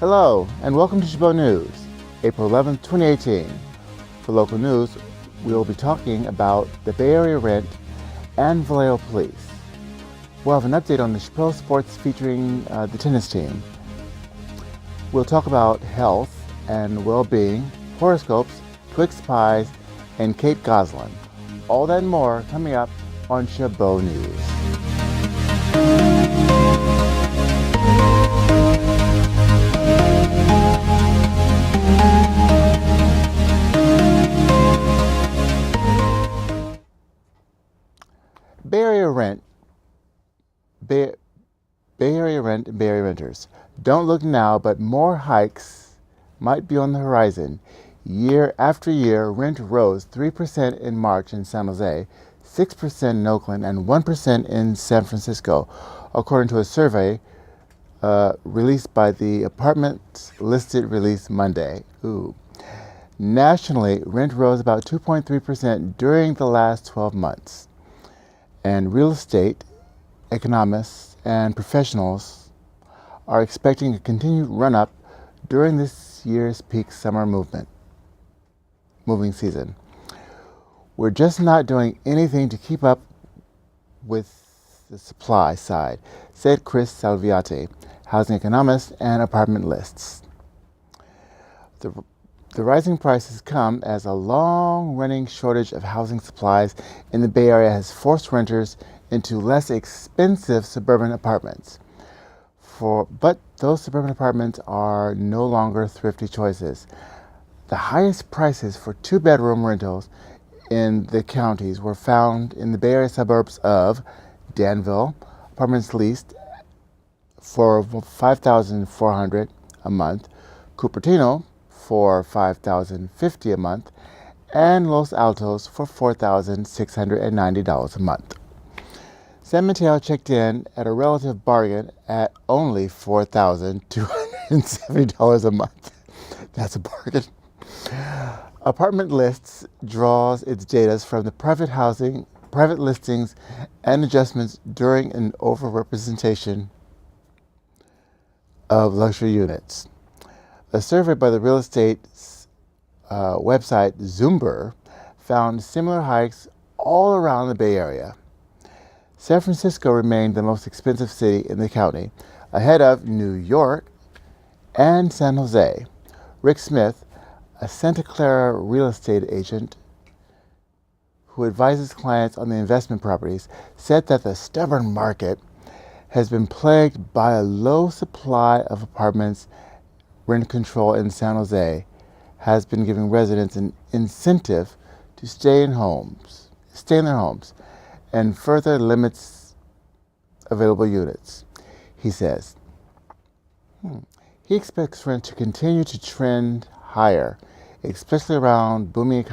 Hello, and welcome to Chabot News, April 11th, 2018. For local news, we will be talking about the Bay Area rent and Vallejo police. We'll have an update on the Chabot sports featuring the tennis team. We'll talk about health and well-being, horoscopes, Twix pies, and Kate Goslin. All that and more coming up on Chabot News. Bay Area rent and Bay Area renters. Don't look now, but more hikes might be on the horizon. Year after year, rent rose 3% in March in San Jose, 6% in Oakland, and 1% in San Francisco, according to a survey released by the Apartments Listed release Monday. Nationally, rent rose about 2.3% during the last 12 months. And real estate economists and professionals are expecting a continued run-up during this year's peak summer moving season. We're just not doing anything to keep up with the supply side, said Chris Salviati, housing economist and apartment lists. The rising prices come as a long-running shortage of housing supplies in the Bay Area has forced renters into less expensive suburban apartments. But those suburban apartments are no longer thrifty choices. The highest prices for two-bedroom rentals in the counties were found in the Bay Area suburbs of Danville, apartments leased for $5,400 a month, Cupertino for $5,050 a month, and Los Altos for $4,690 a month. San Mateo checked in at a relative bargain at only $4,270 a month. That's a bargain. Apartment Lists draws its data from the private listings and adjustments during an overrepresentation of luxury units. A survey by the real estate website Zoomer found similar hikes all around the Bay Area. San Francisco remained the most expensive city in the county, ahead of New York and San Jose. Rick Smith, a Santa Clara real estate agent who advises clients on the investment properties, said that the stubborn market has been plagued by a low supply of apartments. Rent control in San Jose has been giving residents an incentive to stay in their homes, and further limits available units, he says. He expects rent to continue to trend higher, especially around booming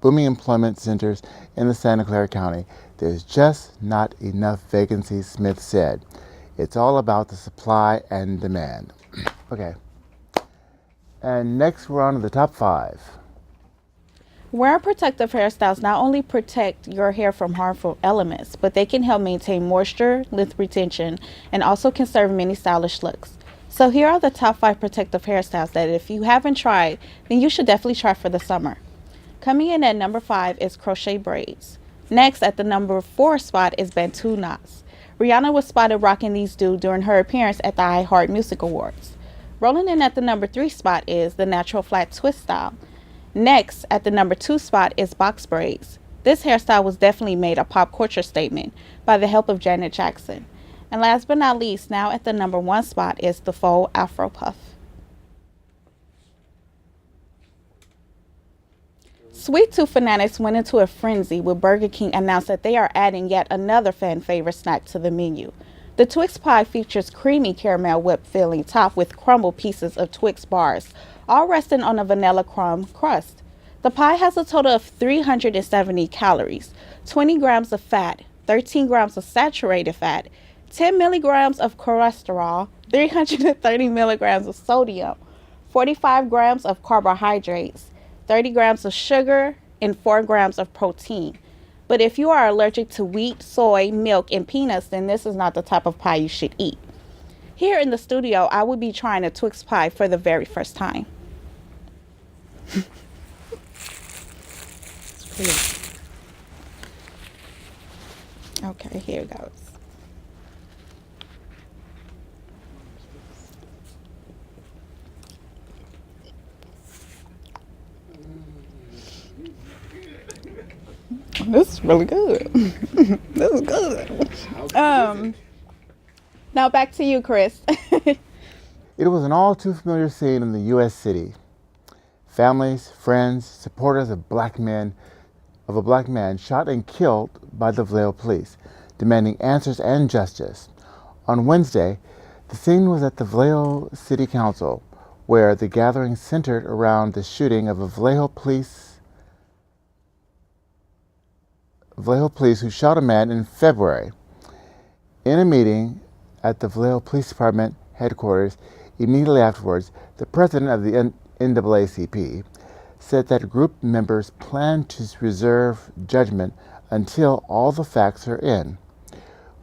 employment centers in the Santa Clara County. There's just not enough vacancies, Smith said. It's all about the supply and demand. Okay. And next we're on to the top 5. Wearing protective hairstyles not only protect your hair from harmful elements, but they can help maintain moisture, length retention, and also conserve many stylish looks. So here are the top 5 protective hairstyles that if you haven't tried, then you should definitely try for the summer. Coming in at number 5 is Crochet Braids. Next, at the number 4 spot is Bantu knots. Rihanna was spotted rocking these during her appearance at the iHeart Music Awards. Rolling in at the number 3 spot is the natural flat twist style. Next, at the number 2 spot is box braids. This hairstyle was definitely made a pop culture statement by the help of Janet Jackson. And last but not least, now at the number 1 spot is the faux afro puff. Sweet tooth fanatics went into a frenzy when Burger King announced that they are adding yet another fan favorite snack to the menu. The Twix pie features creamy caramel whipped filling topped with crumbled pieces of Twix bars, all resting on a vanilla crumb crust. The pie has a total of 370 calories, 20 grams of fat, 13 grams of saturated fat, 10 milligrams of cholesterol, 330 milligrams of sodium, 45 grams of carbohydrates, 30 grams of sugar, and 4 grams of protein. But if you are allergic to wheat, soy, milk, and peanuts, then this is not the type of pie you should eat. Here in the studio, I would be trying a Twix pie for the very first time. Okay, here it goes. This is really good. This is good. Now back to you, Chris. It was an all too familiar scene in the U.S. city. Families, friends, supporters of a black man shot and killed by the Vallejo police, demanding answers and justice. On Wednesday, the scene was at the Vallejo City Council, where the gathering centered around the shooting of a Vallejo police who shot a man in February. In a meeting at the Vallejo Police Department headquarters immediately afterwards, the president of the NAACP said that group members plan to reserve judgment until all the facts are in.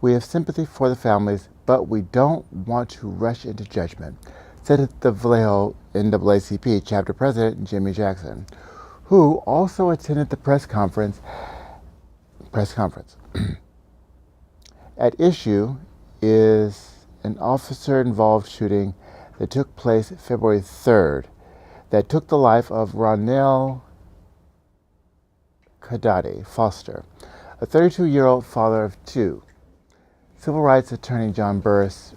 We have sympathy for the families, but we don't want to rush into judgment, said the Vallejo NAACP chapter president Jimmy Jackson, who also attended the press conference. At issue is an officer-involved shooting that took place February 3rd that took the life of Ronell Kadadi Foster, a 32-year-old father of two. Civil rights attorney John Burris,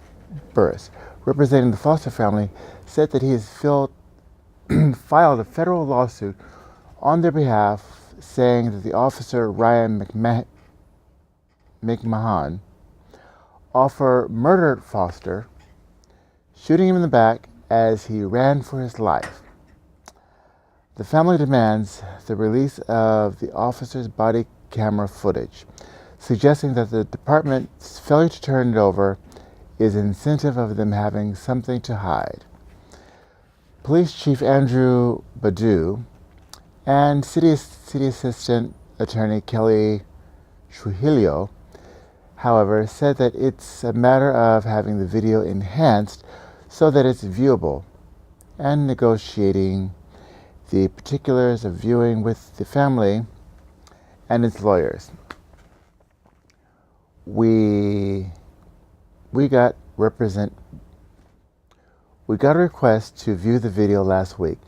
representing the Foster family, said that he has filed a federal lawsuit on their behalf, saying that the officer Ryan McMahon murdered Foster, shooting him in the back as he ran for his life. The family demands the release of the officer's body camera footage, suggesting that the department's failure to turn it over is incentive of them having something to hide. Police Chief Andrew Badu and City Assistant Attorney Kelly Trujillo, however, said that it's a matter of having the video enhanced so that it's viewable and negotiating the particulars of viewing with the family and its lawyers. We got a request to view the video last week,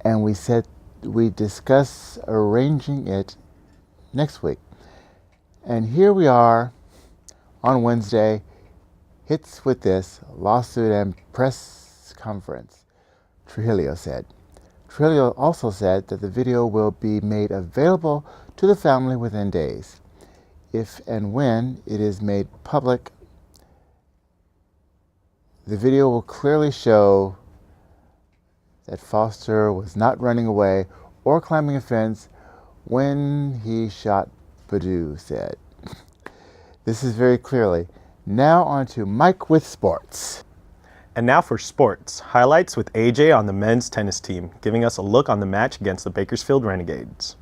and we said we discuss arranging it next week. And here we are on Wednesday, hits with this lawsuit and press conference, Trujillo said. Trujillo also said that the video will be made available to the family within days. If and when it is made public, the video will clearly show that Foster was not running away or climbing a fence when he shot, Badu said. This is very clearly. Now on to Mike with sports. And now for sports. Highlights with AJ on the men's tennis team, giving us a look on the match against the Bakersfield Renegades.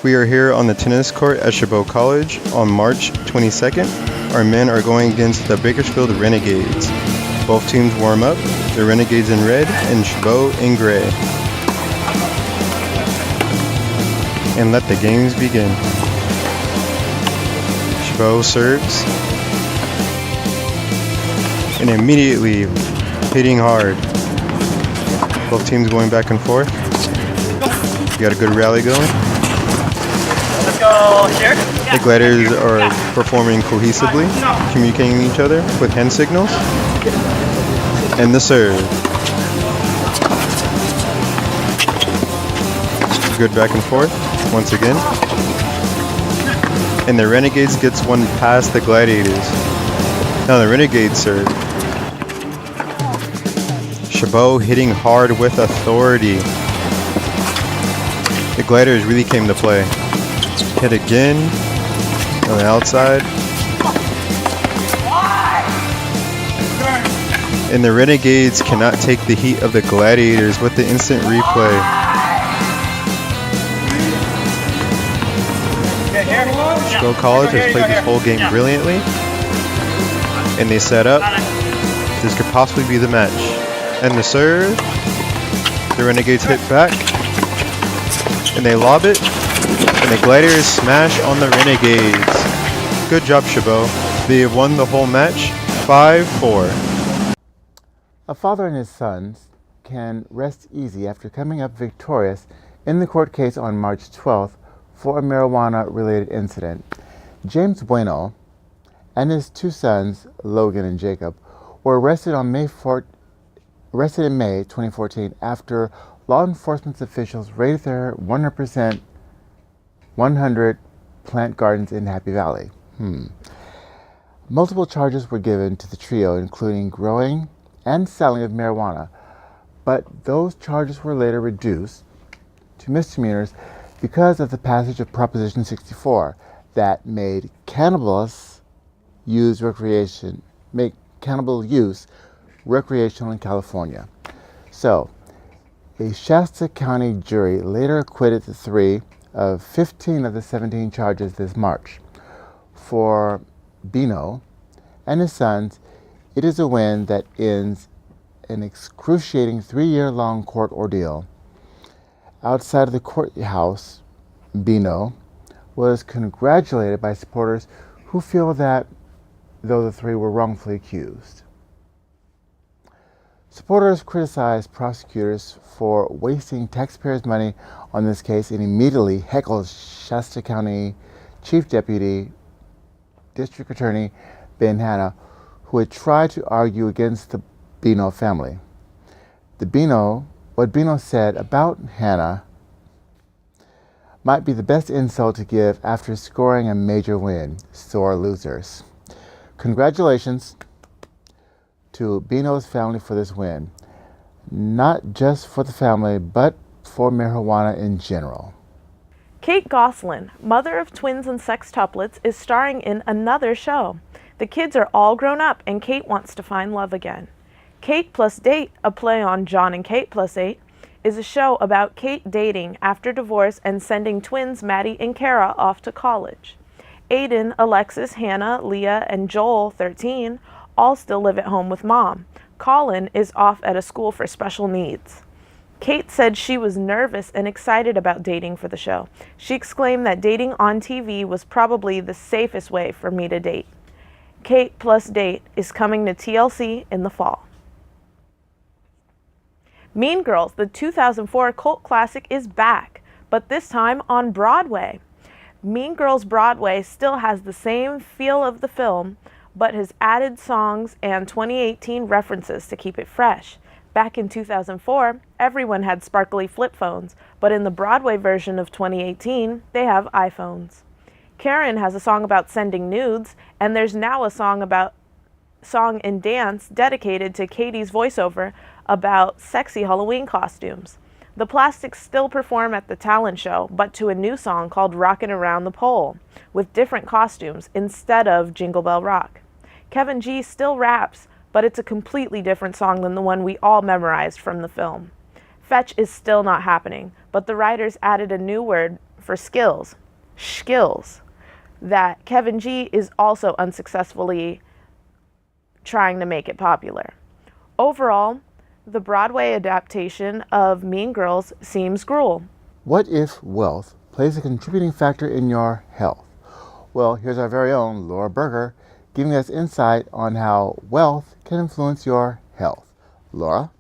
We are here on the tennis court at Chabot College on March 22nd. Our men are going against the Bakersfield Renegades. Both teams warm up, the Renegades in red and Chabot in gray. And let the games begin. Chabot serves. And immediately hitting hard. Both teams going back and forth. We got a good rally going. Let's go here. The gliders are performing cohesively, communicating with each other with hand signals. And the serve. Good back and forth once again. And the Renegades gets one past the Gladiators. Now the Renegades serve. Chabot hitting hard with authority. The Gliders really came to play. Hit again on the outside. And the Renegades cannot take the heat of the Gladiators with the instant replay. Chabot College has played this whole game brilliantly. And they set up. This could possibly be the match. And the serve. The Renegades hit back. And they lob it. And the Gladiators smash on the Renegades. Good job, Chabot. They have won the whole match 5-4. A father and his sons can rest easy after coming up victorious in the court case on March 12th for a marijuana-related incident. James Bueno and his two sons, Logan and Jacob, were arrested in May 2014 after law enforcement officials raided their 100% plant gardens in Happy Valley. Multiple charges were given to the trio, including growing and selling of marijuana, but those charges were later reduced to misdemeanors because of the passage of Proposition 64 that made cannabis use recreational in California. So, a Shasta County jury later acquitted the 3 of 15 of the 17 charges this March. For Bino and his sons, it is a win that ends an excruciating 3-year-long court ordeal. Outside of the courthouse, Bino was congratulated by supporters who feel that though the 3 were wrongfully accused. Supporters criticized prosecutors for wasting taxpayers' money on this case and immediately heckled Shasta County Chief Deputy District Attorney Ben Hanna, who had tried to argue against the Bino family. What Bino said about Hanna might be the best insult to give after scoring a major win. Sore losers. Congratulations to Bino's family for this win. Not just for the family, but for marijuana in general. Kate Gosselin, mother of twins and sextuplets, is starring in another show. The kids are all grown up and Kate wants to find love again. Kate Plus Date, a play on John and Kate Plus 8, is a show about Kate dating after divorce and sending twins Maddie and Kara off to college. Aiden, Alexis, Hannah, Leah, and Joel, 13, all still live at home with mom. Colin is off at a school for special needs. Kate said she was nervous and excited about dating for the show. She exclaimed that dating on TV was probably the safest way for me to date. Kate Plus Date is coming to TLC in the fall. Mean Girls, the 2004 cult classic, is back, but this time on Broadway. Mean Girls Broadway still has the same feel of the film, but has added songs and 2018 references to keep it fresh. Back in 2004, everyone had sparkly flip phones, but in the Broadway version of 2018, they have iPhones. Karen has a song about sending nudes, and there's now a song and dance dedicated to Katie's voiceover about sexy Halloween costumes. The Plastics still perform at the talent show, but to a new song called Rockin' Around the Pole, with different costumes instead of Jingle Bell Rock. Kevin G still raps, but it's a completely different song than the one we all memorized from the film. Fetch is still not happening, but the writers added a new word for skills, shkills, that Kevin G is also unsuccessfully trying to make it popular. Overall, the Broadway adaptation of Mean Girls seems gruel. What if wealth plays a contributing factor in your health? Well, here's our very own Laura Berger giving us insight on how wealth can influence your health. Laura?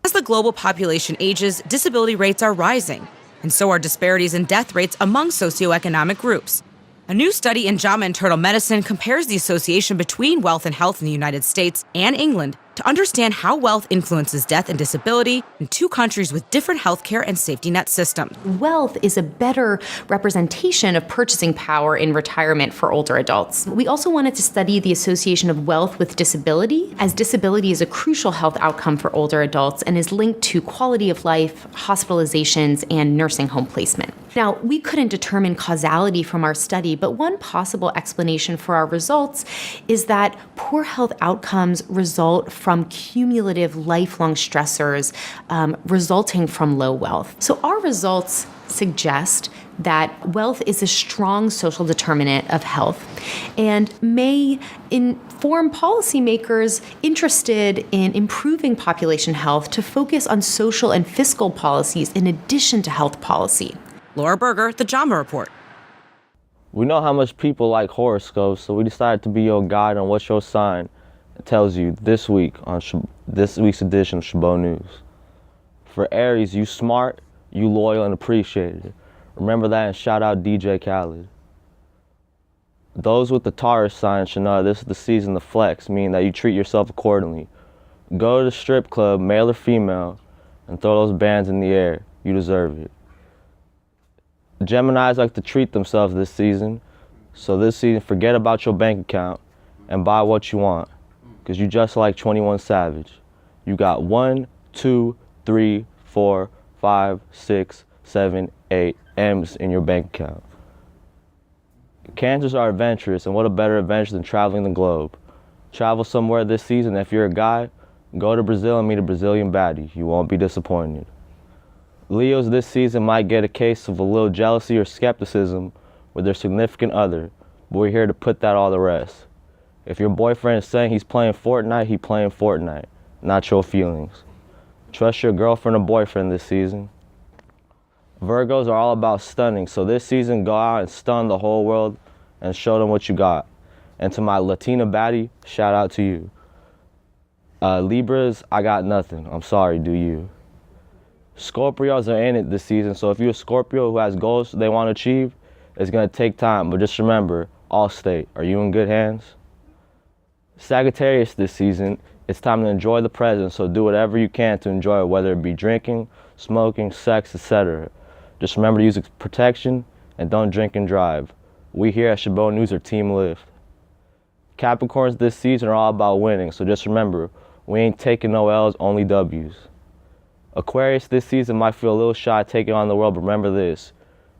As the global population ages, disability rates are rising, and so are disparities in death rates among socioeconomic groups. A new study in JAMA Internal Medicine compares the association between wealth and health in the United States and England to understand how wealth influences death and disability in two countries with different healthcare and safety net systems. Wealth is a better representation of purchasing power in retirement for older adults. We also wanted to study the association of wealth with disability, as disability is a crucial health outcome for older adults and is linked to quality of life, hospitalizations, and nursing home placement. Now, we couldn't determine causality from our study, but one possible explanation for our results is that poor health outcomes result from cumulative lifelong stressors resulting from low wealth. So our results suggest that wealth is a strong social determinant of health and may inform policymakers interested in improving population health to focus on social and fiscal policies in addition to health policy. Laura Berger, The JAMA Report. We know how much people like horoscopes, so we decided to be your guide on what your sign tells you this week on this week's edition of Chabot News. For Aries, you smart, you loyal, and appreciated. Remember that and shout out DJ Khaled. Those with the Taurus sign should know this is the season to flex, meaning that you treat yourself accordingly. Go to the strip club, male or female, and throw those bands in the air. You deserve it. Geminis like to treat themselves this season, so this season forget about your bank account and buy what you want, because you just like 21 Savage. You got 1, 2, 3, 4, 5, 6, 7, 8 M's in your bank account. Cancers are adventurous, and what a better adventure than traveling the globe. Travel somewhere this season. If you're a guy, go to Brazil and meet a Brazilian baddie. You won't be disappointed. Leos this season might get a case of a little jealousy or skepticism with their significant other, but we're here to put that all to rest. If your boyfriend is saying he's playing Fortnite, he's playing Fortnite, not your feelings. Trust your girlfriend or boyfriend this season. Virgos are all about stunning, so this season go out and stun the whole world and show them what you got. And to my Latina baddie, shout out to you. Libras, I got nothing. I'm sorry, do you? Scorpios are in it this season, so if you're a Scorpio who has goals they want to achieve, it's going to take time, but just remember, Allstate, are you in good hands? Sagittarius this season, it's time to enjoy the present, so do whatever you can to enjoy it, whether it be drinking, smoking, sex, etc. Just remember to use protection and don't drink and drive. We here at Chabot News are Team Lift. Capricorns this season are all about winning, so just remember, we ain't taking no L's, only W's. Aquarius this season might feel a little shy taking on the world, but remember this.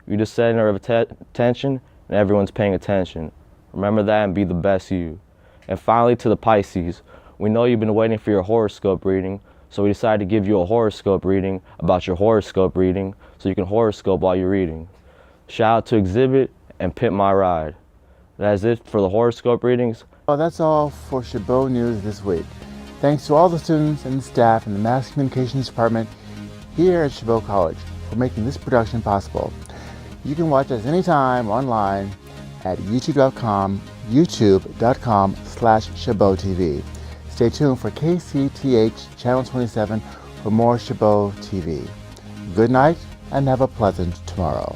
You're the center of attention and everyone's paying attention. Remember that and be the best you. And finally to the Pisces, we know you've been waiting for your horoscope reading, so we decided to give you a horoscope reading about your horoscope reading so you can horoscope while you're reading. Shout out to Exhibit and Pimp My Ride. That's it for the horoscope readings. Well, that's all for Chabot News this week. Thanks to all the students and staff in the Mass Communications Department here at Chabot College for making this production possible. You can watch us anytime online at youtube.com/Chabot TV. Stay tuned for KCTH Channel 27 for more Chabot TV. Good night and have a pleasant tomorrow.